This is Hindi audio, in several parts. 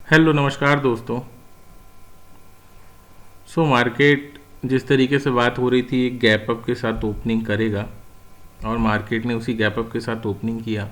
हेलो नमस्कार दोस्तों। मार्केट जिस तरीके से बात हो रही थी एक गैप अप के साथ ओपनिंग करेगा और मार्केट ने उसी गैप अप के साथ ओपनिंग किया,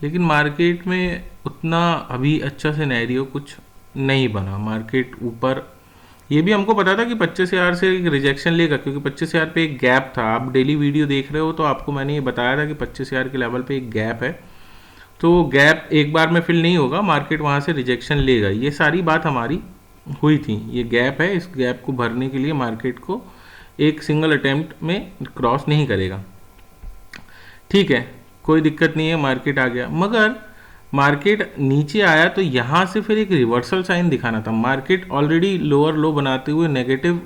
लेकिन मार्केट में उतना अभी अच्छा सिनेरियो कुछ नहीं बना। मार्केट ऊपर ये भी हमको पता था कि 25,000 से एक रिजेक्शन लेगा, क्योंकि 25,000 पे एक गैप था। आप डेली वीडियो देख रहे हो तो आपको मैंने ये बताया था कि 25,000 के लेवल पे एक गैप है, तो गैप एक बार में फिल नहीं होगा, मार्केट वहाँ से रिजेक्शन लेगा। ये सारी बात हमारी हुई थी। ये गैप है, इस गैप को भरने के लिए मार्केट को एक सिंगल अटेम्प्ट में क्रॉस नहीं करेगा। ठीक है, कोई दिक्कत नहीं है, मार्केट आ गया। मगर मार्केट नीचे आया तो यहाँ से फिर एक रिवर्सल साइन दिखाना था। मार्केट ऑलरेडी लोअर लो बनाते हुए नेगेटिव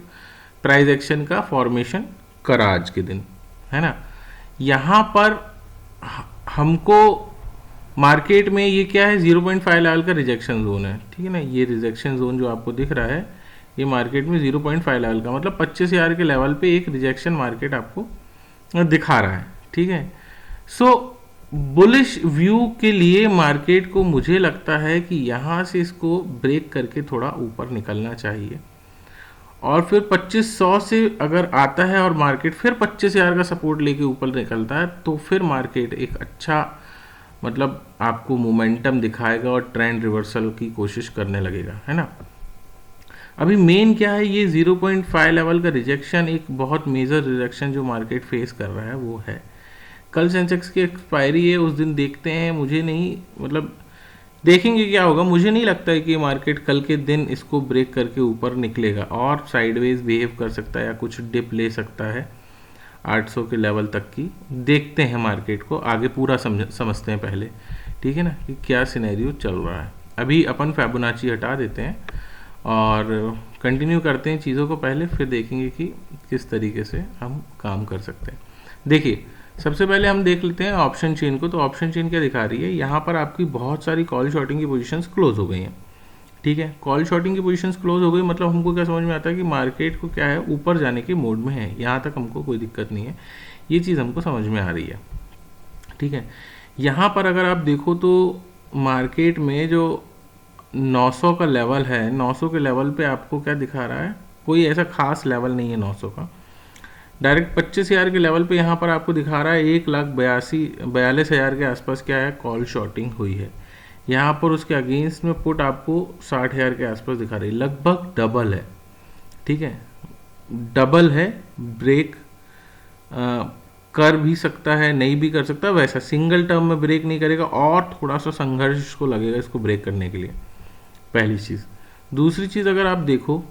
प्राइस एक्शन का फॉर्मेशन करा आज के दिन, है ना। यहाँ पर हमको मार्केट में ये क्या है, 0.5 लेवल का रिजेक्शन जोन है, ठीक है ना। ये रिजेक्शन जोन जो आपको दिख रहा है ये मार्केट में 0.5 लेवल का, मतलब 25,000 के लेवल पे एक रिजेक्शन मार्केट आपको दिखा रहा है, ठीक है। बुलिश व्यू के लिए मार्केट को मुझे लगता है कि यहाँ से इसको ब्रेक करके थोड़ा ऊपर निकलना चाहिए, और फिर 2500 से अगर आता है और मार्केट फिर 25,000 का सपोर्ट लेके ऊपर निकलता है तो फिर मार्केट एक अच्छा मतलब आपको मोमेंटम दिखाएगा और ट्रेंड रिवर्सल की कोशिश करने लगेगा, है ना। अभी मेन क्या है, ये 0.5 लेवल का रिजेक्शन एक बहुत मेजर रिजेक्शन जो मार्केट फेस कर रहा है वो है। कल सेंसेक्स की एक्सपायरी है, उस दिन देखते हैं। मुझे नहीं मतलब देखेंगे क्या होगा। मुझे नहीं लगता है कि मार्केट कल के दिन इसको ब्रेक करके ऊपर निकलेगा और साइडवेज बिहेव कर सकता है या कुछ डिप ले सकता है 800 के लेवल तक की। देखते हैं मार्केट को आगे पूरा समझते हैं पहले, ठीक है ना, कि क्या सिनेरियो चल रहा है। अभी अपन फैबोनाची हटा देते हैं और कंटिन्यू करते हैं चीज़ों को पहले, फिर देखेंगे कि किस तरीके से हम काम कर सकते हैं। देखिए, सबसे पहले हम देख लेते हैं ऑप्शन चेन को। तो ऑप्शन चेन क्या दिखा रही है, यहाँ पर आपकी बहुत सारी कॉल शॉर्टिंग की पोजीशंस क्लोज हो गई हैं, ठीक है। कॉल शॉर्टिंग की पोजीशंस क्लोज हो गई, मतलब हमको क्या समझ में आता है कि मार्केट को क्या है, ऊपर जाने के मोड में है। यहाँ तक हमको कोई दिक्कत नहीं है, ये चीज़ हमको समझ में आ रही है, ठीक है। यहाँ पर अगर आप देखो तो मार्केट में जो 900 का लेवल है, 900 के लेवल पे आपको क्या दिखा रहा है, कोई ऐसा खास लेवल नहीं है 900 का। डायरेक्ट 25,000 के लेवल पे यहाँ पर आपको दिखा रहा है 1,42,000 के आसपास क्या है, कॉल शॉर्टिंग हुई है। यहाँ पर उसके अगेंस्ट में पुट आपको 60,000 के आसपास दिखा रही है, लगभग डबल है, ठीक है। डबल है, ब्रेक कर भी सकता है, नहीं भी कर सकता, वैसा सिंगल टर्म में ब्रेक नहीं करेगा और थोड़ा सा संघर्ष को लगेगा इसको ब्रेक करने के लिए, पहली चीज़। दूसरी चीज़ अगर आप देखो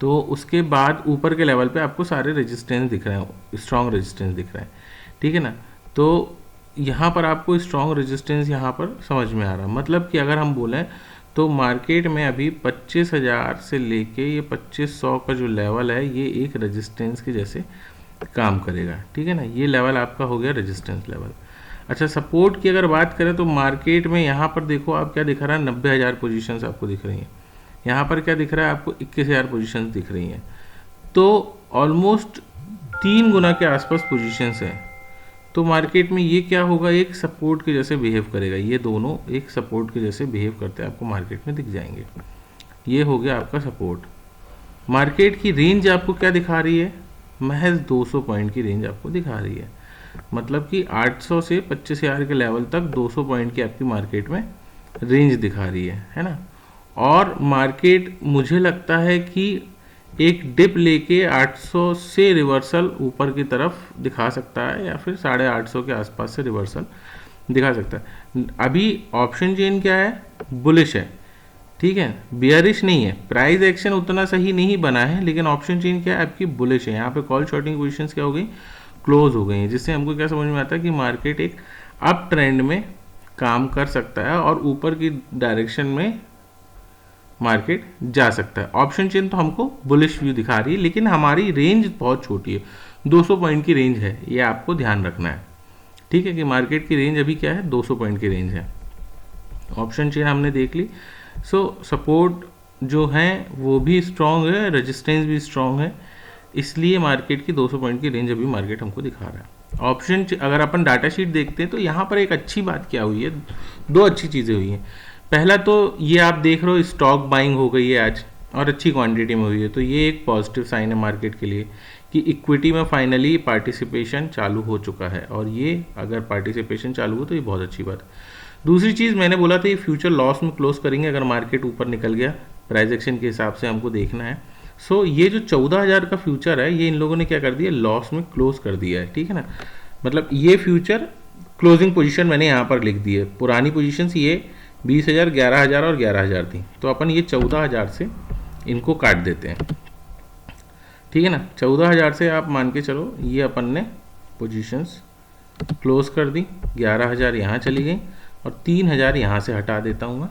तो उसके बाद ऊपर के लेवल पे आपको सारे रेजिस्टेंस दिख रहे हैं, स्ट्रॉन्ग रेजिस्टेंस दिख रहे हैं, ठीक है ना। तो यहाँ पर आपको स्ट्रॉन्ग रेजिस्टेंस यहाँ पर समझ में आ रहा है। मतलब कि अगर हम बोलें तो मार्केट में अभी 25,000 से लेके ये 2500 का जो लेवल है ये एक रेजिस्टेंस के जैसे काम करेगा, ठीक है ना। ये लेवल आपका हो गया रेजिस्टेंस लेवल। अच्छा, सपोर्ट की अगर बात करें तो मार्केट में यहाँ पर देखो आप क्या दिख रहा है, 90,000 पोजीशंस आपको दिख रही हैं। यहाँ पर क्या दिख रहा है आपको, 21,000 पोजीशंस दिख रही हैं। तो ऑलमोस्ट 3 गुना के आसपास पोजीशंस हैं। तो मार्केट में ये क्या होगा, एक सपोर्ट के जैसे बिहेव करेगा। ये दोनों एक सपोर्ट के जैसे बिहेव करते हैं, आपको मार्केट में दिख जाएंगे। ये हो गया आपका सपोर्ट। मार्केट की रेंज आपको क्या दिखा रही है, महज 200 पॉइंट की रेंज आपको दिखा रही है। मतलब कि 800 से 25,000 के लेवल तक 200 पॉइंट की आपकी मार्केट में रेंज दिखा रही है ना। और मार्केट मुझे लगता है कि एक डिप लेके 800 से रिवर्सल ऊपर की तरफ दिखा सकता है, या फिर 850 के आसपास से रिवर्सल दिखा सकता है। अभी ऑप्शन चेन क्या है, बुलिश है, ठीक है, बियरिश नहीं है। प्राइस एक्शन उतना सही नहीं बना है, लेकिन ऑप्शन चेन क्या है आपकी, बुलिश है। यहाँ पे कॉल शॉर्टिंग पोजीशंस क्या हो गई, क्लोज हो गई हैं, जिससे हमको क्या समझ में आता है कि मार्केट एक अप ट्रेंड में काम कर सकता है और ऊपर की डायरेक्शन में मार्केट जा सकता है। ऑप्शन चेन तो हमको बुलिश व्यू दिखा रही है, लेकिन हमारी रेंज बहुत छोटी है, 200 पॉइंट की रेंज है, ये आपको ध्यान रखना है, ठीक है, कि मार्केट की रेंज अभी क्या है, 200 पॉइंट की रेंज है। ऑप्शन चेन हमने देख ली। सपोर्ट जो है वो भी स्ट्रॉन्ग है, रेजिस्टेंस भी स्ट्रॉन्ग है, इसलिए मार्केट की 200 पॉइंट की रेंज अभी मार्केट हमको दिखा रहा है। ऑप्शन अगर अपन डाटा शीट देखते हैं तो यहाँ पर एक अच्छी बात क्या हुई है, दो अच्छी चीज़ें हुई हैं। पहला तो ये आप देख रहे हो स्टॉक बाइंग हो गई है आज और अच्छी क्वांटिटी में हुई है, तो ये एक पॉजिटिव साइन है मार्केट के लिए कि इक्विटी में फाइनली पार्टिसिपेशन चालू हो चुका है, और ये अगर पार्टिसिपेशन चालू हो तो ये बहुत अच्छी बात है। दूसरी चीज़ मैंने बोला था ये फ्यूचर लॉस में क्लोज करेंगे अगर मार्केट ऊपर निकल गया, प्राइस एक्शन के हिसाब से हमको देखना है। सो ये जो 14,000 का फ्यूचर है ये इन लोगों ने क्या कर दिया, लॉस में क्लोज कर दिया है, ठीक है ना। मतलब ये फ्यूचर क्लोजिंग पोजीशन मैंने यहाँ पर लिख दी है, पुरानी पोजीशंस ये 20,000, 11,000 और 11,000 थी, तो अपन ये 14,000 से इनको काट देते हैं, ठीक है ना। 14,000 से आप मान के चलो ये अपन ने पोजीशंस क्लोज कर दी, 11,000 यहाँ चली गई और 3,000 यहाँ से हटा देता हूँ मैं,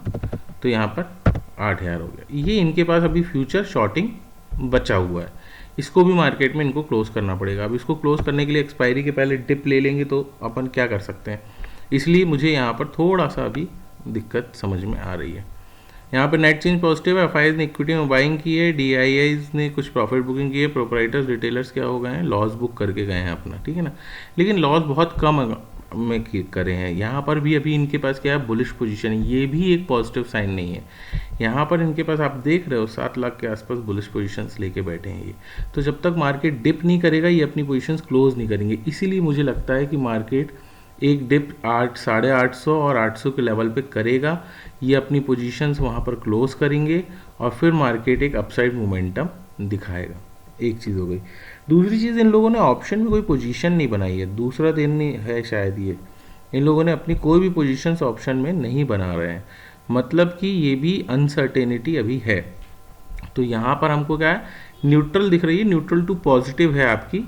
तो यहाँ पर 8,000 हो गया। ये इनके पास अभी फ्यूचर शॉर्टिंग बचा हुआ है, इसको भी मार्केट में इनको क्लोज करना पड़ेगा। अब इसको क्लोज करने के लिए एक्सपायरी के पहले डिप ले लेंगे तो अपन क्या कर सकते हैं, इसलिए मुझे यहाँ पर थोड़ा सा अभी दिक्कत समझ में आ रही है। यहाँ पर नेट चेंज पॉजिटिव है, एफआईज ने इक्विटी में बाइंग की है, डीआईआईज ने कुछ प्रॉफिट बुकिंग की है, प्रोपराइटर्स रिटेलर्स क्या हो गए हैं, लॉस बुक करके गए हैं अपना, ठीक है ना। लेकिन लॉस बहुत कम में करे हैं। यहाँ पर भी अभी इनके पास क्या है, बुलिश पोजीशन है, ये भी एक पॉजिटिव साइन नहीं है। यहाँ पर इनके पास आप देख रहे हो 7 लाख के आसपास बुलिश पोजीशंस लेके बैठे हैं ये, तो जब तक मार्केट डिप नहीं करेगा ये अपनी पोजीशंस क्लोज नहीं करेंगे। इसीलिए मुझे लगता है कि मार्केट एक डिप 800 और 800 के लेवल पे करेगा, ये अपनी पोजीशंस वहाँ पर क्लोज करेंगे और फिर मार्केट एक अपसाइड मोमेंटम दिखाएगा। एक चीज़ हो गई। दूसरी चीज़, इन लोगों ने ऑप्शन में कोई पोजीशन नहीं बनाई है, दूसरा दिन नहीं है शायद ये, इन लोगों ने अपनी कोई भी पोजीशंस ऑप्शन में नहीं बना रहे हैं, मतलब कि ये भी अनसर्टेनिटी अभी है। तो यहाँ पर हमको क्या है, न्यूट्रल दिख रही है, न्यूट्रल टू पॉजिटिव है आपकी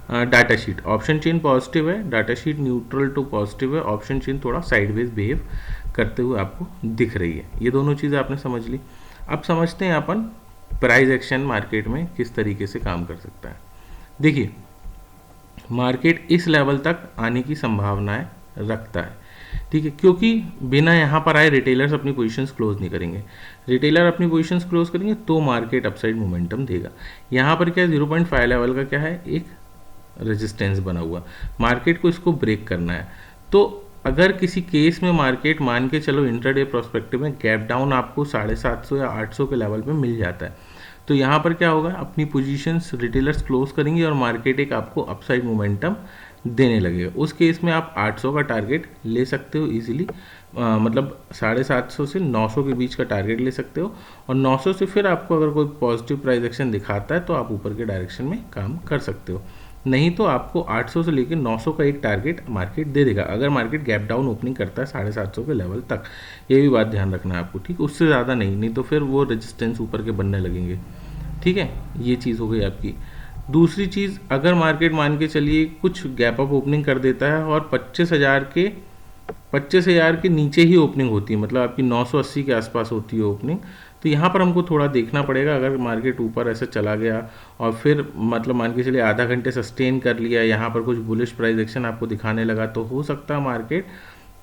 data sheet, option chain positive है, data sheet neutral to positive है, ऑप्शन चेन थोड़ा साइडवेज बिहेव करते हुए आपको दिख रही है। ये दोनों चीज़ें आपने समझ ली। अब समझते हैं अपन प्राइस एक्शन मार्केट में किस तरीके से काम कर सकता है। देखिए, मार्केट इस लेवल तक आने की संभावनाएं रखता है, ठीक है, क्योंकि बिना यहाँ पर आए रिटेलर्स अपनी पोजीशंस क्लोज नहीं करेंगे। रिटेलर अपनी पोजीशंस क्लोज करेंगे तो मार्केट अपसाइड मोमेंटम देगा। यहाँ पर क्या 0.5 लेवल का क्या है, एक रेजिस्टेंस बना हुआ, मार्केट को इसको ब्रेक करना है। तो अगर किसी केस में मार्केट मान के चलो इंट्राडे प्रोस्पेक्टिव में गैप डाउन आपको 750 या 800 के लेवल पे मिल जाता है, तो यहाँ पर क्या होगा, अपनी पोजीशंस रिटेलर्स क्लोज करेंगे और मार्केट एक आपको अपसाइड मोमेंटम देने लगेगा। उस केस में आप 800 का टारगेट ले सकते हो इजीली, मतलब 750 से 900 के बीच का टारगेट ले सकते हो, और 900 से फिर आपको अगर कोई पॉजिटिव प्राइस एक्शन दिखाता है तो आप ऊपर के डायरेक्शन में काम कर सकते हो। नहीं तो आपको 800 से लेकर 900 का एक टारगेट मार्केट दे देगा अगर मार्केट गैप डाउन ओपनिंग करता है 750 के लेवल तक। ये भी बात ध्यान रखना है आपको, ठीक, उससे ज़्यादा नहीं तो फिर वो रेजिस्टेंस ऊपर के बनने लगेंगे, ठीक है। ये चीज़ हो गई आपकी। दूसरी चीज़, अगर मार्केट मान के चलिए कुछ गैप अप ओपनिंग कर देता है और 25,000 के नीचे ही ओपनिंग होती है, मतलब आपकी 980 के आसपास होती है ओपनिंग, तो यहाँ पर हमको थोड़ा देखना पड़ेगा। अगर मार्केट ऊपर ऐसे चला गया और फिर मतलब मान के चलिए आधा घंटे सस्टेन कर लिया, यहाँ पर कुछ बुलिश प्राइस एक्शन आपको दिखाने लगा, तो हो सकता है मार्केट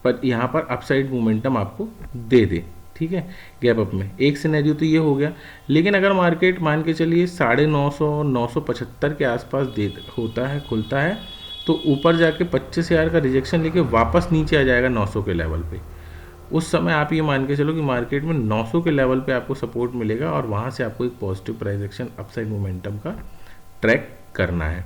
पर यहाँ पर अपसाइड मोमेंटम आपको दे दे, ठीक है, गैप अप में। एक सिनेरियो तो ये हो गया। लेकिन अगर मार्केट मान के चलिए 950 975 के आसपास दे होता है, खुलता है, तो ऊपर जाके 25,000 का रिजेक्शन लेके वापस नीचे आ जाएगा 900 के लेवल पे। उस समय आप ये मान के चलो कि मार्केट में 900 के लेवल पे आपको सपोर्ट मिलेगा और वहाँ से आपको एक positive price action upside momentum का ट्रैक करना है,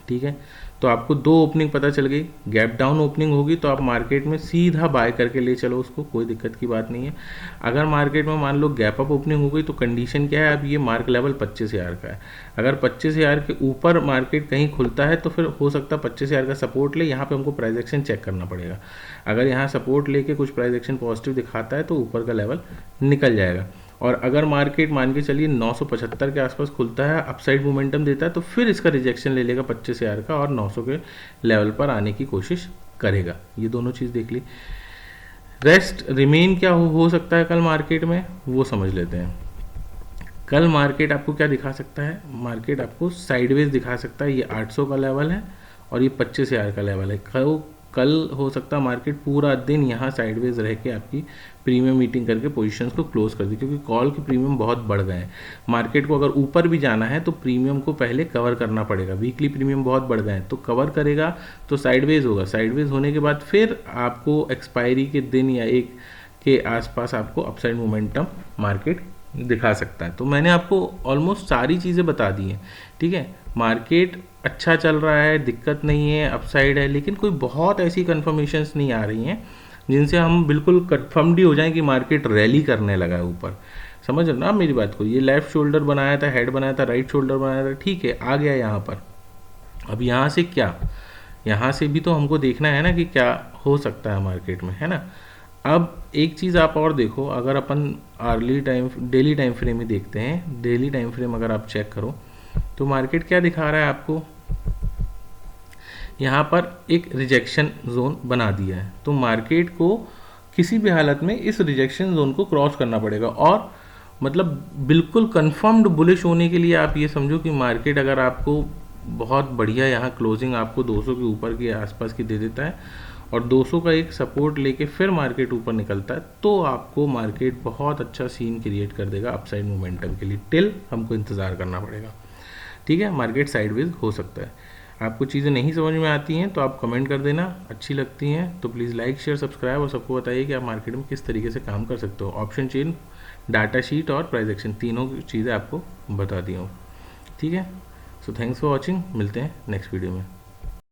ठीक है। तो आपको 2 ओपनिंग पता चल गई, गैप डाउन ओपनिंग होगी तो आप मार्केट में सीधा बाय करके ले चलो उसको, कोई दिक्कत की बात नहीं है। अगर मार्केट में मान लो गैप अप ओपनिंग हो गई तो कंडीशन क्या है, अब ये मार्क लेवल 25,000 का है। अगर 25,000 के ऊपर मार्केट कहीं खुलता है तो फिर हो सकता है 25,000 का सपोर्ट ले, यहाँ पे हमको प्राइस एक्शन चेक करना पड़ेगा। अगर यहाँ सपोर्ट लेके कुछ प्राइस एक्शन पॉजिटिव दिखाता है तो ऊपर का लेवल निकल जाएगा। और अगर मार्केट मान के चलिए 975 के आसपास खुलता है, अपसाइड मोमेंटम देता है, तो फिर इसका रिजेक्शन ले लेगा 25,000 का और 900 के लेवल पर आने की कोशिश करेगा। ये दोनों चीज़ देख ली। रेस्ट रिमेन क्या हो सकता है कल मार्केट में, वो समझ लेते हैं। कल मार्केट आपको क्या दिखा सकता है, मार्केट आपको साइडवेज दिखा सकता है। ये 800 का लेवल है और ये 25,000 का लेवल है। कल हो सकता है मार्केट पूरा दिन यहाँ साइडवेज रह के आपकी प्रीमियम मीटिंग करके पोजीशंस को क्लोज कर दी, क्योंकि कॉल के प्रीमियम बहुत बढ़ गए हैं। मार्केट को अगर ऊपर भी जाना है तो प्रीमियम को पहले कवर करना पड़ेगा। वीकली प्रीमियम बहुत बढ़ गए हैं, तो कवर करेगा तो साइडवेज होगा। साइडवेज होने के बाद फिर आपको एक्सपायरी के दिन या एक के आसपास आपको अपसाइड मोमेंटम मार्केट दिखा सकता है। तो मैंने आपको ऑलमोस्ट सारी चीज़ें बता दी हैं, ठीक है। मार्केट अच्छा चल रहा है, दिक्कत नहीं है, अपसाइड है, लेकिन कोई बहुत ऐसी कन्फर्मेशंस नहीं आ रही हैं जिनसे हम बिल्कुल कन्फर्म्ड ही हो जाएं कि मार्केट रैली करने लगा है ऊपर। समझ रहे हो ना आप मेरी बात को? ये लेफ्ट शोल्डर बनाया था, हेड बनाया था, राइट शोल्डर बनाया था, ठीक है, आ गया यहाँ पर। अब यहाँ से क्या, यहाँ से भी तो हमको देखना है ना कि क्या हो सकता है मार्केट में, है ना। अब एक चीज़ आप और देखो, अगर अपन डेली टाइम फ्रेम ही देखते हैं, डेली टाइम फ्रेम अगर आप चेक करो तो मार्केट क्या दिखा रहा है आपको, यहाँ पर एक रिजेक्शन जोन बना दिया है। तो मार्केट को किसी भी हालत में इस रिजेक्शन जोन को क्रॉस करना पड़ेगा, और मतलब बिल्कुल कंफर्म्ड बुलिश होने के लिए आप ये समझो कि मार्केट अगर आपको बहुत बढ़िया यहाँ क्लोजिंग आपको 200 के ऊपर के आसपास की दे देता है और 200 का एक सपोर्ट लेके फिर मार्केट ऊपर निकलता है, तो आपको मार्केट बहुत अच्छा सीन क्रिएट कर देगा अपसाइड मोमेंटम के लिए। टिल हमको इंतज़ार करना पड़ेगा, ठीक है। मार्केट साइडवेज हो सकता है। आपको चीज़ें नहीं समझ में आती हैं तो आप कमेंट कर देना, अच्छी लगती हैं तो प्लीज़ लाइक शेयर सब्सक्राइब, और सबको बताइए कि आप मार्केट में किस तरीके से काम कर सकते हो। ऑप्शन चेन, डाटा शीट और प्राइस एक्शन, तीनों चीज़ें आपको बता दी हूँ, ठीक है। सो थैंक्स फॉर वॉचिंग, मिलते हैं नेक्स्ट वीडियो में।